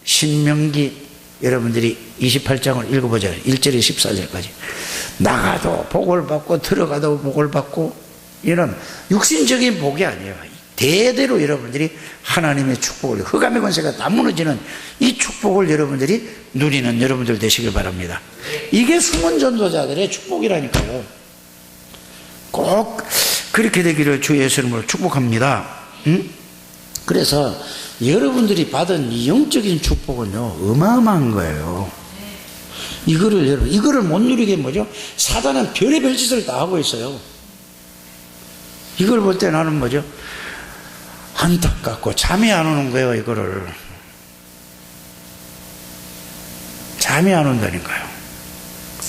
신명기 여러분들이 28장을 읽어보잖아요. 1절에 14절까지. 나가도 복을 받고 들어가도 복을 받고, 이런 육신적인 복이 아니에요. 대대로 여러분들이 하나님의 축복을, 흑암의 권세가 다 무너지는 이 축복을 여러분들이 누리는 여러분들 되시길 바랍니다. 이게 숨은 전도자들의 축복이라니까요. 꼭 그렇게 되기를 주 예수 이름으로 축복합니다. 그래서 여러분들이 받은 이 영적인 축복은요, 어마어마한 거예요. 이거를 못 누리게 뭐죠? 사단은 별의별 짓을 다 하고 있어요. 이걸 볼 때 나는 뭐죠? 안타깝고 잠이 안 오는 거예요. 이거를 잠이 안 온다니까요.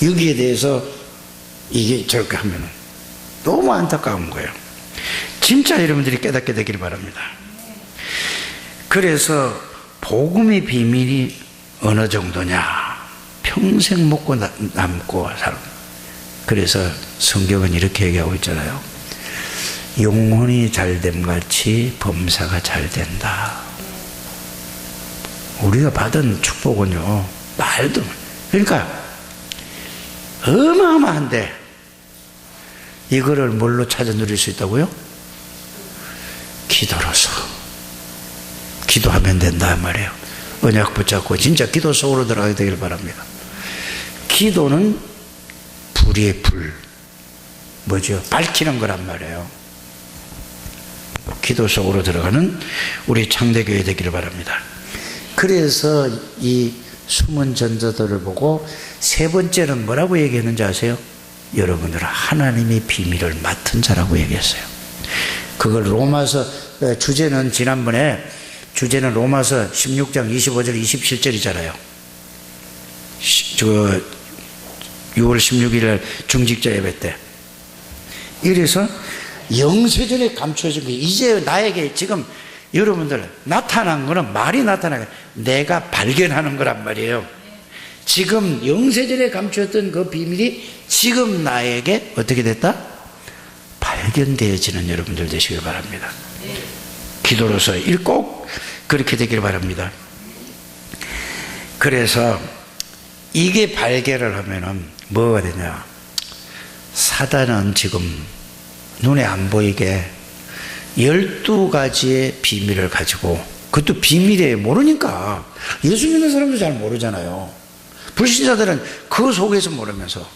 여기에 대해서 이게 저렇게 하면은 너무 안타까운 거예요. 진짜 여러분들이 깨닫게 되기를 바랍니다. 그래서 복음의 비밀이 어느 정도냐? 평생 먹고 남고 살고. 그래서 성경은 이렇게 얘기하고 있잖아요. 영혼이 잘됨 같이 범사가 잘 된다. 우리가 받은 축복은요, 말도, 그러니까 어마어마한데 이거를 뭘로 찾아 누릴 수 있다고요? 기도로서. 기도하면 된다 말이에요. 언약 붙잡고 진짜 기도 속으로 들어가게 되길 바랍니다. 기도는 불의 불, 뭐죠? 밝히는 거란 말이에요. 기도 속으로 들어가는 우리 창대교회 되기를 바랍니다. 그래서 이 숨은 전도들을 보고 세 번째는 뭐라고 얘기했는지 아세요? 여러분들은 하나님의 비밀을 맡은 자라고 얘기했어요. 그걸 로마서, 주제는 지난번에 주제는 로마서 16장 25절 27절이잖아요. 6월 16일 날 중직자 예배 때. 이래서 영세전에 감추어진 게 이제 나에게 지금 여러분들 나타난 거는 말이 나타나게 내가 발견하는 거란 말이에요. 지금 영세전에 감추었던 그 비밀이 지금 나에게 어떻게 됐다? 발견되어지는 여러분들 되시길 바랍니다. 기도로서 꼭 그렇게 되기를 바랍니다. 그래서 이게 발견을 하면은 뭐가 되냐? 사단은 지금 눈에 안 보이게 12가지의 비밀을 가지고, 그것도 비밀이에요. 모르니까. 예수 믿는 사람도 잘 모르잖아요. 불신자들은 그 속에서 모르면서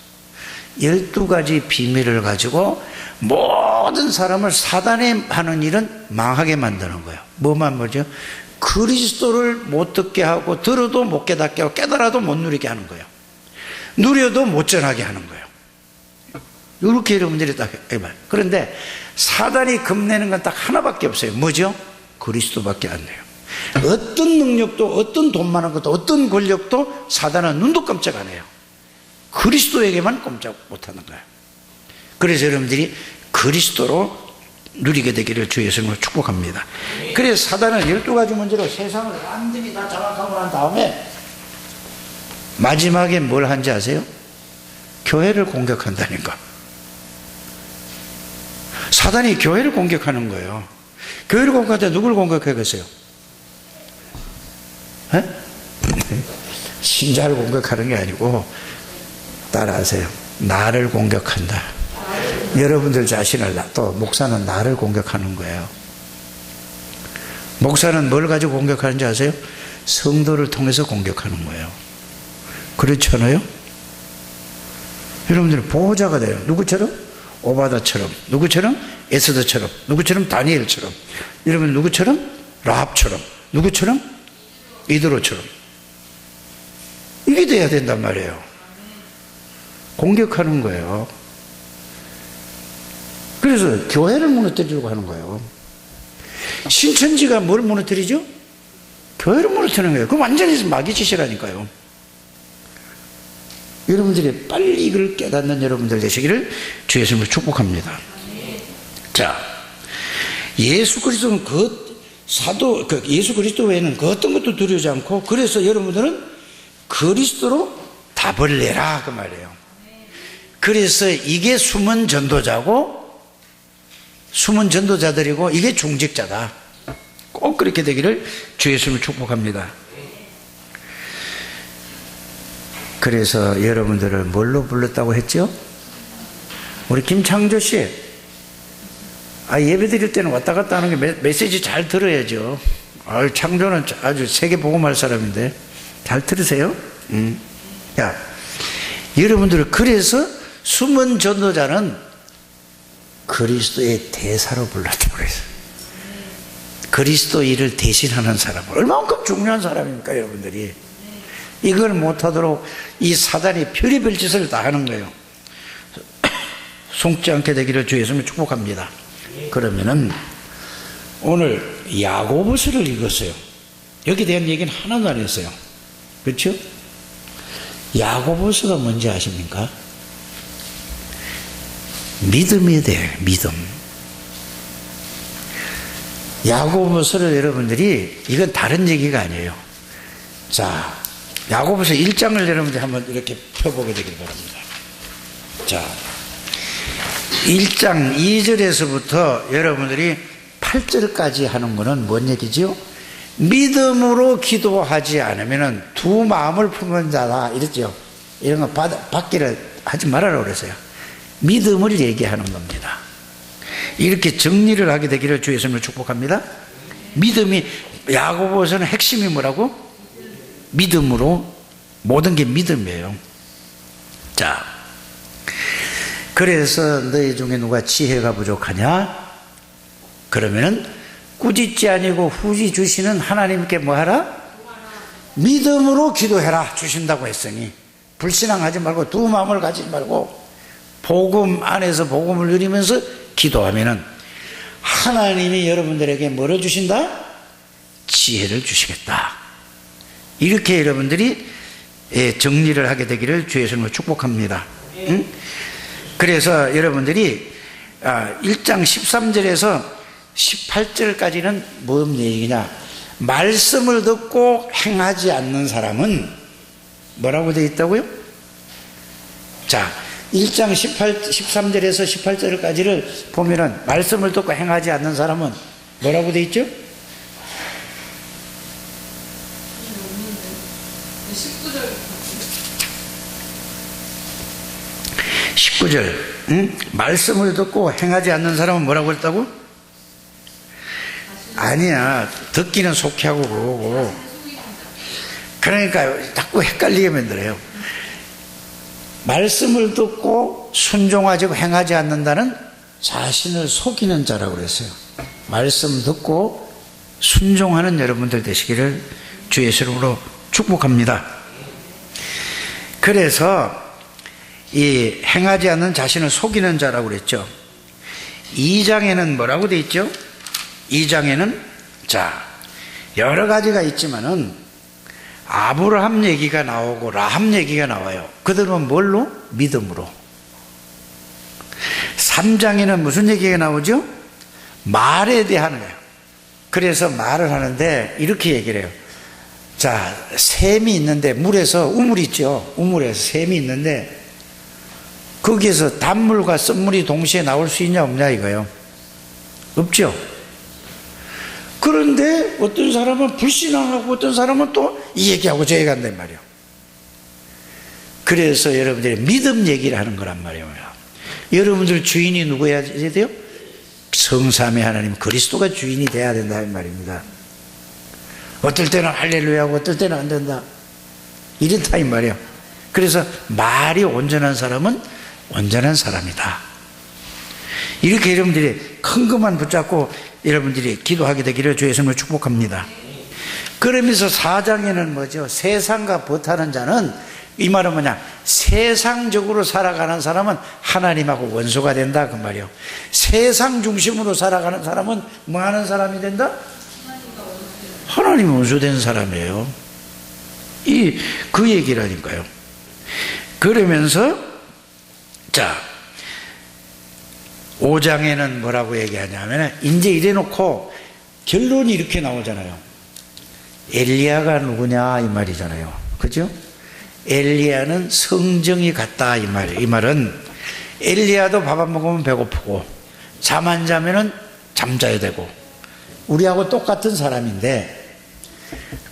12가지 비밀을 가지고 모든 사람을 사단이 하는 일은 망하게 만드는 거예요. 뭐만 뭐죠? 그리스도를 못 듣게 하고, 들어도 못 깨닫게 하고, 깨달아도 못 누리게 하는 거예요. 누려도 못 전하게 하는 거예요. 이렇게 여러분들이 딱 해봐요. 그런데 사단이 겁내는 건 딱 하나밖에 없어요. 뭐죠? 그리스도밖에 안 돼요. 어떤 능력도, 어떤 돈 많은 것도, 어떤 권력도 사단은 눈도 깜짝 안 해요. 그리스도에게만 꼼짝 못하는 거예요. 그래서 여러분들이 그리스도로 누리게 되기를 주 예수님으로 축복합니다. 그래서 사단은 12가지 문제로 세상을 완전히 다 장악하고 난 다음에 마지막에 뭘 한지 아세요? 교회를 공격한다니까. 사단이 교회를 공격하는 거예요. 교회를 공격할 때 누구를 공격하겠어요? 신자를 공격하는 게 아니고, 따라하세요. 나를 공격한다. 여러분들 자신을, 또 목사는 나를 공격하는 거예요. 목사는 뭘 가지고 공격하는지 아세요? 성도를 통해서 공격하는 거예요. 그렇잖아요? 여러분들은 보호자가 돼요. 누구처럼? 오바다처럼, 누구처럼? 에스더처럼, 누구처럼? 다니엘처럼, 여러분 누구처럼? 라합처럼, 누구처럼? 이드로처럼. 이게 돼야 된단 말이에요. 공격하는 거예요. 그래서 교회를 무너뜨리려고 하는 거예요. 신천지가 뭘 무너뜨리죠? 교회를 무너뜨리는 거예요. 그럼 완전히 마귀 짓이라니까요. 여러분들이 빨리 이걸 깨닫는 여러분들 되시기를 주 예수님을 축복합니다. 자, 예수 그리스도는 예수 그리스도 외에는 그 어떤 것도 두려우지 않고, 그래서 여러분들은 그리스도로 답을 내라 그 말이에요. 그래서 이게 숨은 전도자고, 숨은 전도자들이고, 이게 중직자다. 꼭 그렇게 되기를 주 예수님을 축복합니다. 그래서 여러분들을 뭘로 불렀다고 했죠? 우리 김창조 씨, 예배 드릴 때는 왔다 갔다 하는 게 메시지 잘 들어야죠. 창조는 아주 세계 복음할 사람인데 잘 들으세요. 야, 여러분들, 그래서 숨은 전도자는 그리스도의 대사로 불렀다고 그랬어요. 그리스도 일을 대신하는 사람, 얼마만큼 중요한 사람입니까 여러분들이. 이걸 못하도록 이 사단이 별의별 짓을 다 하는 거예요. 속지 않게 되기를 주 예수님 축복합니다. 그러면은 오늘 야고보서를 읽었어요. 여기에 대한 얘기는 하나도 안 했어요. 그렇죠? 야고보서가 뭔지 아십니까? 믿음이 돼요. 믿음. 야고보서를 여러분들이, 이건 다른 얘기가 아니에요. 자, 야고보서 1장을 여러분들이 한번 이렇게 펴보게 되길 바랍니다. 자, 1장 2절에서부터 여러분들이 8절까지 하는 거는 뭔 얘기지요? 믿음으로 기도하지 않으면 두 마음을 품은 자다 이랬죠. 이런 거 받기를 하지 말아라 그랬어요. 믿음을 얘기하는 겁니다. 이렇게 정리를 하게 되기를 주의 이름으로 축복합니다. 믿음이, 야고보서는 핵심이 뭐라고? 믿음으로, 모든 게 믿음이에요. 자, 그래서 너희 중에 누가 지혜가 부족하냐? 그러면은 꾸짖지 아니고 후지 주시는 하나님께 뭐하라? 믿음으로 기도해라 주신다고 했으니, 불신앙하지 말고 두 마음을 가지지 말고 복음 안에서 복음을 누리면서 기도하면은 하나님이 여러분들에게 뭐를 주신다? 지혜를 주시겠다. 이렇게 여러분들이 정리를 하게 되기를 주의 이름으로 축복합니다. 응? 그래서 여러분들이 1장 13절에서 18절까지는 무슨 얘기냐? 말씀을 듣고 행하지 않는 사람은 뭐라고 되어 있다고요? 자, 1장 13절에서 18절까지를 보면은 말씀을 듣고 행하지 않는 사람은 뭐라고 되어 있죠? 19절. 응? 말씀을 듣고 행하지 않는 사람은 뭐라고 했다고? 아니야, 듣기는 속히하고 그러고, 그러니까 자꾸 헷갈리게 만들어요. 말씀을 듣고 순종하지 행하지 않는다는 자신을 속이는 자라고 그랬어요. 말씀 듣고 순종하는 여러분들 되시기를 주의 이름으로 축복합니다. 그래서 이 행하지 않는 자신을 속이는 자라고 그랬죠. 2장에는 뭐라고 되어 있죠? 2장에는 자, 여러 가지가 있지만은 아브라함 얘기가 나오고 라합 얘기가 나와요. 그들은 뭘로? 믿음으로. 3장에는 무슨 얘기가 나오죠? 말에 대한 거예요. 그래서 말을 하는데 이렇게 얘기를 해요. 자, 샘이 있는데, 물에서 우물 있죠. 우물에서 샘이 있는데 거기에서 단물과 썬물이 동시에 나올 수 있냐 없냐 이거예요. 없죠. 그런데 어떤 사람은 불신앙하고 어떤 사람은 또 이 얘기하고 저 얘기한단 말이에요. 그래서 여러분들이 믿음 얘기를 하는 거란 말이에요. 여러분들 주인이 누구여야 돼요? 성삼위 하나님 그리스도가 주인이 돼야 된다 이 말입니다. 어떨 때는 할렐루야하고 어떨 때는 안 된다 이렇다 이 말이에요. 그래서 말이 온전한 사람은 온전한 사람이다. 이렇게 여러분들이 큰 것만 붙잡고 여러분들이 기도하게 되기를 주의 이름으로 축복합니다. 그러면서 4장에는 뭐죠? 세상과 버타는 자는, 이 말은 뭐냐? 세상적으로 살아가는 사람은 하나님하고 원수가 된다 그 말이에요. 세상 중심으로 살아가는 사람은 뭐 하는 사람이 된다? 하나님 원수된 사람이에요. 그 얘기라니까요. 그러면서 자, 5장에는 뭐라고 얘기하냐면 이제 이래놓고 결론이 이렇게 나오잖아요. 엘리야가 누구냐 이 말이잖아요. 그죠? 엘리야는 성정이 같다 이 말. 이 말은 엘리야도 밥 안 먹으면 배고프고 잠 안 자면은 잠자야 되고 우리하고 똑같은 사람인데,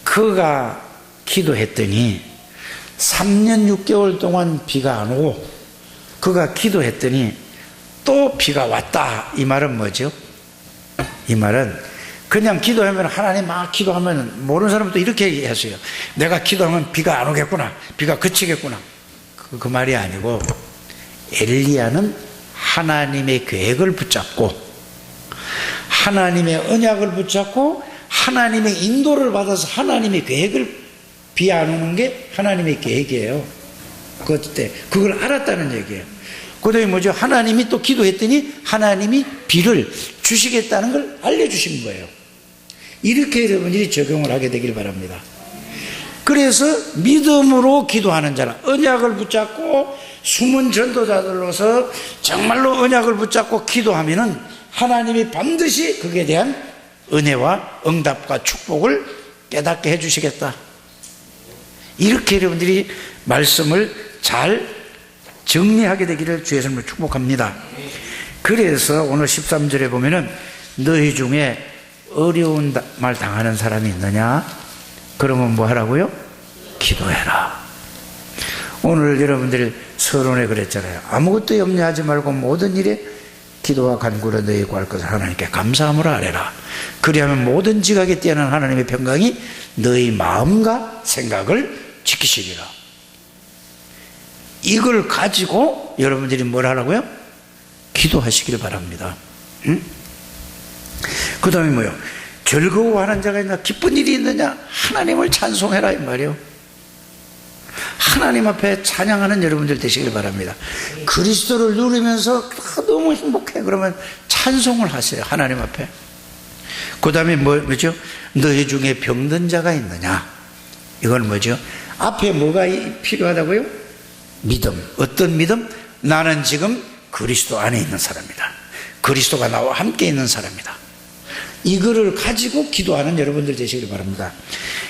그가 기도했더니 3년 6개월 동안 비가 안 오고 그가 기도했더니 또 비가 왔다. 이 말은 뭐죠? 이 말은 그냥 기도하면, 하나님 막 기도하면 모르는 사람도 이렇게 얘기했어요. 내가 기도하면 비가 안 오겠구나, 비가 그치겠구나. 그 말이 아니고, 엘리야는 하나님의 계획을 붙잡고 하나님의 언약을 붙잡고 하나님의 인도를 받아서 하나님의 계획을, 비 안 오는 게 하나님의 계획이에요. 그때 그걸 알았다는 얘기예요. 그 다음에 뭐죠? 하나님이 또 기도했더니 하나님이 비를 주시겠다는 걸 알려주신 거예요. 이렇게 여러분들이 적용을 하게 되길 바랍니다. 그래서 믿음으로 기도하는 자라, 언약을 붙잡고 숨은 전도자들로서 정말로 언약을 붙잡고 기도하면은 하나님이 반드시 그에 대한 은혜와 응답과 축복을 깨닫게 해주시겠다. 이렇게 여러분들이 말씀을 잘 정리하게 되기를 주의 이름으로 축복합니다. 그래서 오늘 13절에 보면은 너희 중에 어려운 말 당하는 사람이 있느냐? 그러면 뭐 하라고요? 기도해라. 오늘 여러분들이 서론에 그랬잖아요. 아무것도 염려하지 말고 모든 일에 기도와 간구로 너희 구할 것을 하나님께 감사함으로 아뢰라. 그리하면 모든 지각에 뛰어난 하나님의 평강이 너희 마음과 생각을 지키시리라. 이걸 가지고 여러분들이 뭘 하라고요? 기도하시길 바랍니다. 응? 그 다음에 뭐요? 즐거워하는 자가 있나? 기쁜 일이 있느냐? 하나님을 찬송해라 이 말이요. 하나님 앞에 찬양하는 여러분들 되시길 바랍니다. 그리스도를 누리면서 너무 행복해. 그러면 찬송을 하세요. 하나님 앞에. 그 다음에 뭐죠? 너희 중에 병든 자가 있느냐? 이건 뭐죠? 앞에 뭐가 필요하다고요? 믿음. 어떤 믿음? 나는 지금 그리스도 안에 있는 사람이다. 그리스도가 나와 함께 있는 사람이다. 이거를 가지고 기도하는 여러분들 되시길 바랍니다.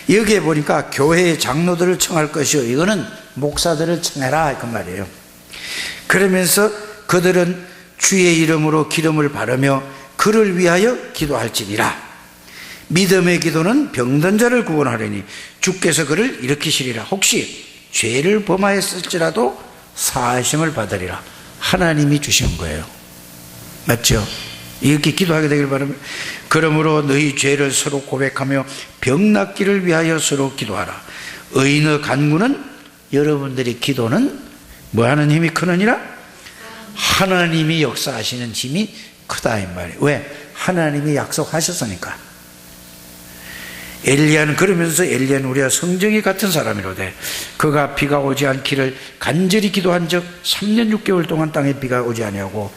여기에 보니까 교회의 장로들을 청할 것이요, 이거는 목사들을 청해라 그 말이에요. 그러면서 그들은 주의 이름으로 기름을 바르며 그를 위하여 기도할지니라. 믿음의 기도는 병든 자를 구원하려니 주께서 그를 일으키시리라. 혹시 죄를 범하였을지라도 사하심을 받으리라. 하나님이 주신 거예요. 맞죠? 이렇게 기도하게 되길 바랍니다. 그러므로 너희 죄를 서로 고백하며 병 낫기를 위하여 서로 기도하라. 의인의 간구는, 여러분들의 기도는 뭐 하는 힘이 크느니라? 하나님이 역사하시는 힘이 크다 이 말이에요. 왜? 하나님이 약속하셨으니까. 엘리야는 그러면서 엘리야는 우리와 성정이 같은 사람이로되 그가 비가 오지 않기를 간절히 기도한 적 3년 6개월 동안 땅에 비가 오지 아니하고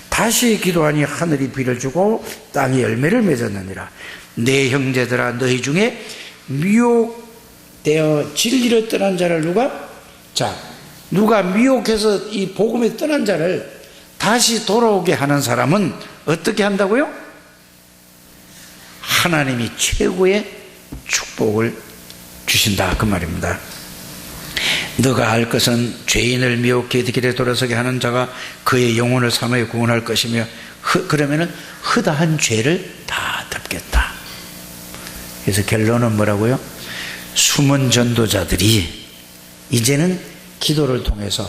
다시 기도하니 하늘이 비를 주고 땅이 열매를 맺었느니라. 내 형제들아, 너희 중에 미혹되어 진리를 떠난 자를 누가 미혹해서 이 복음에 떠난 자를 다시 돌아오게 하는 사람은 어떻게 한다고요? 하나님이 최고의 축복을 주신다 그 말입니다. 너가 알 것은 죄인을 미혹해 길에 돌아서게 하는 자가 그의 영혼을 삼하여 구원할 것이며, 그러면은 허다한 죄를 다 덮겠다. 그래서 결론은 뭐라고요? 숨은 전도자들이 이제는 기도를 통해서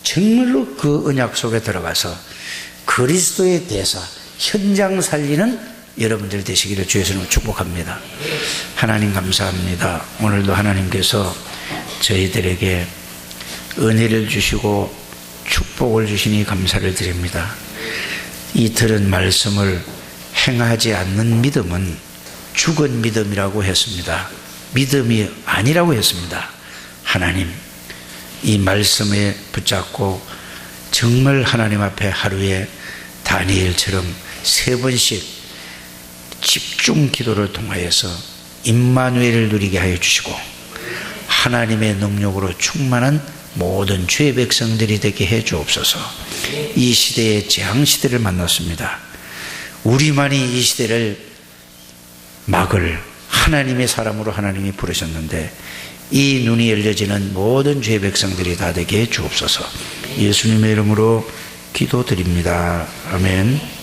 정말로 그 언약 속에 들어가서 그리스도의 대사 현장 살리는 여러분들 되시기를 주의 이름으로 축복합니다. 하나님 감사합니다. 오늘도 하나님께서 저희들에게 은혜를 주시고 축복을 주시니 감사를 드립니다. 이 들은 말씀을 행하지 않는 믿음은 죽은 믿음이라고 했습니다. 믿음이 아니라고 했습니다. 하나님, 이 말씀에 붙잡고 정말 하나님 앞에 하루에 다니엘처럼 3번씩 집중 기도를 통하여서 임마누엘을 누리게 하여 주시고 하나님의 능력으로 충만한 모든 주의 백성들이 되게 해 주옵소서. 이 시대의 재앙시대를 만났습니다. 우리만이 이 시대를 막을 하나님의 사람으로 하나님이 부르셨는데 이 눈이 열려지는 모든 주의 백성들이 다 되게 해 주옵소서. 예수님의 이름으로 기도드립니다. 아멘.